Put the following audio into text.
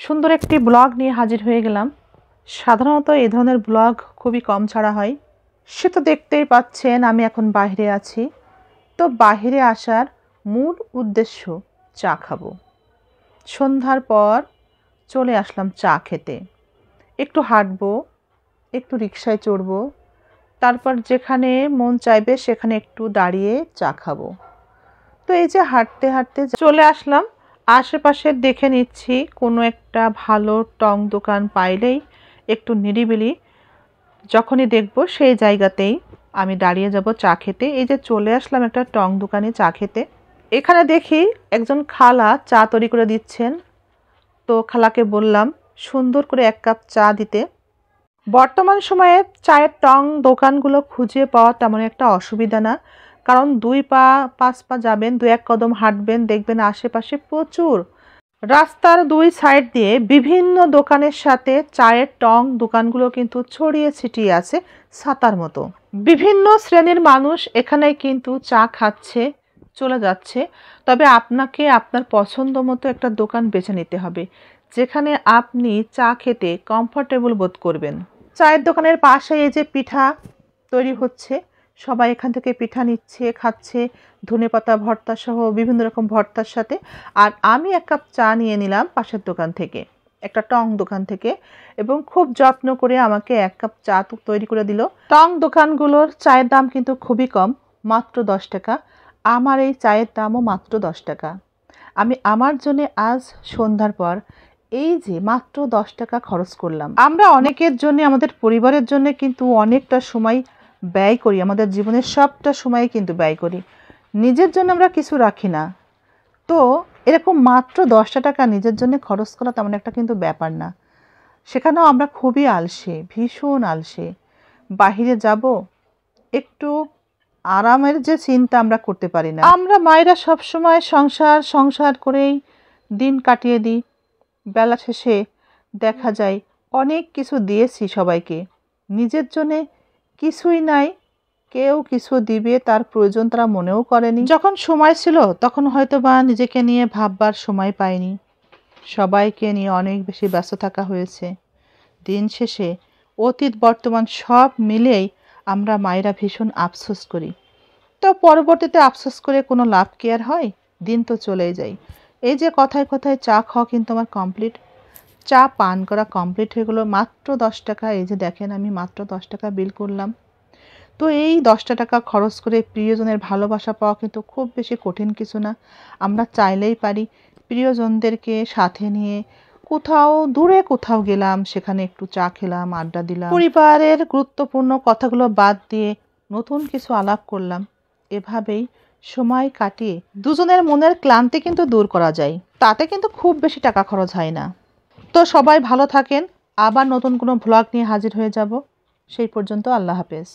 সুন্দর একটি ব্লগ নিয়ে হাজির হয়ে গেলাম। সাধারণত এই ধরনের ব্লগ খুবই কম ছাড়া হয়। সে তো দেখতেই পাচ্ছেন আমি এখন বাইরে আছি। তো বাইরে আসার মূল উদ্দেশ্য চা খাবো। সন্ধ্যার পর চলে আসলাম চা খেতে। একটু হাঁটবো, একটু রিকশায় চড়বো, তারপর যেখানে মন চাইবে সেখানে একটু দাঁড়িয়ে চা খাবো। তো এই যে হাঁটতে হাঁটতে চলে আসলাম, আশেপাশে দেখে নিচ্ছি কোনো একটা ভালো টং দোকান পাইলেই একটু নিরিবিলি যখনই দেখব সেই জায়গাতেই আমি দাঁড়িয়ে যাব চা খেতে। এই যে চলে আসলাম একটা টং দোকানে চা খেতে। এখানে দেখি একজন খালা চা তৈরি করে দিচ্ছেন। তো খালাকে বললাম সুন্দর করে 1 কাপ চা দিতে। বর্তমান সময়ে চায়ের টং দোকানগুলো খুঁজে পাওয়া তেমন একটা অসুবিধা না, কারণ 2 পা 5 পা যাবেন, 2-1 কদম হাঁটবেন, দেখবেন আশেপাশে প্রচুর রাস্তার 2 সাইড দিয়ে বিভিন্ন দোকানের সাথে চায়ের টং দোকানগুলো কিন্তু ছড়িয়ে ছিটিয়ে আছে ছাতার মতো। বিভিন্ন শ্রেণীর মানুষ এখানে কিন্তু চা খাচ্ছে, চলে যাচ্ছে। তবে আপনাকে আপনার পছন্দ মতো একটা দোকান বেছে নিতে হবে, যেখানে আপনি চা খেতে কমফোর্টেবল বোধ করবেন। চায়ের দোকানের পাশে এই যে পিঠা তৈরি হচ্ছে, সবাই এখান থেকে পিঠা নিচ্ছে, খাচ্ছে, ধনেপাতা ভর্তা সহ বিভিন্ন রকম ভর্তার সাথে। আর আমি 1 কাপ চা নিয়ে নিলাম পাশের দোকান থেকে, একটা টং দোকান থেকে, এবং খুব যত্ন করে আমাকে 1 কাপ চা তৈরি করে দিল। টং দোকানগুলোর চায়ের দাম কিন্তু খুবই কম, মাত্র 10 টাকা। আমার এই চায়ের দামও মাত্র 10 টাকা। আমি আমার জন্য আজ সন্ধ্যার পর এই যে মাত্র 10 টাকা খরচ করলাম। আমরা অনেকের জন্য, আমাদের পরিবারের জন্য কিন্তু অনেকটা সময় ব্যয় করি, আমাদের জীবনের সবটা সময় কিন্তু ব্যয় করি, নিজের জন্য আমরা কিছু রাখি না। তো এরকম মাত্র 10 টাকা নিজের জন্য খরচ করা তেমন একটা কিন্তু ব্যাপার না। সেখানেও আমরা খুবই আলসে, ভীষণ আলসে। বাহিরে যাব, একটু আরামের যে চিন্তা আমরা করতে পারি না। আমরা মায়েরা সবসময় সংসার সংসার করেই দিন কাটিয়ে দিই। বেলা শেষে দেখা যায় অনেক কিছু দিয়েছি সবাইকে, নিজের জন্যে কিছুই নাই। কেউ কিছু দিবে তার প্রয়োজন তারা মনেও করেনি। যখন সময় ছিল তখন হয়তো বা নিজেকে নিয়ে ভাববার সময় পাইনি, সবাইকে নিয়ে অনেক বেশি ব্যস্ত থাকা হয়েছে। দিন শেষে অতীত বর্তমান সব মিলেই আমরা মায়েরা ভীষণ আফসোস করি। তো পরবর্তীতে আফসোস করে কোনো লাভ কি আর হয়? দিন তো চলেই যায়। এই যে কথায় কথায় চা খাওয়া কিন্তু আমার কমপ্লিট, চা পান করা কমপ্লিট হয়ে গেলো মাত্র 10 টাকা। এই যে দেখেন আমি মাত্র 10 টাকা বিল করলাম। তো এই 10 টাকা খরচ করে প্রিয়জনের ভালোবাসা পাওয়া কিন্তু খুব বেশি কঠিন কিছু না। আমরা চাইলেই পারি। প্রিয়জনদেরকে সাথে নিয়ে কোথাও দূরে কোথাও গেলাম, সেখানে একটু চা খেলাম, আড্ডা দিলাম, পরিবারের গুরুত্বপূর্ণ কথাগুলো বাদ দিয়ে নতুন কিছু আলাপ করলাম। এভাবেই সময় কাটিয়ে দুজনের মনের ক্লান্তি কিন্তু দূর করা যায়। তাতে কিন্তু খুব বেশি টাকা খরচ হয় না। তো সবাই ভালো থাকেন। আবার নতুন কোনো ভ্লগ নিয়ে হাজির হয়ে যাব। সেই পর্যন্ত আল্লাহ হাফেজ।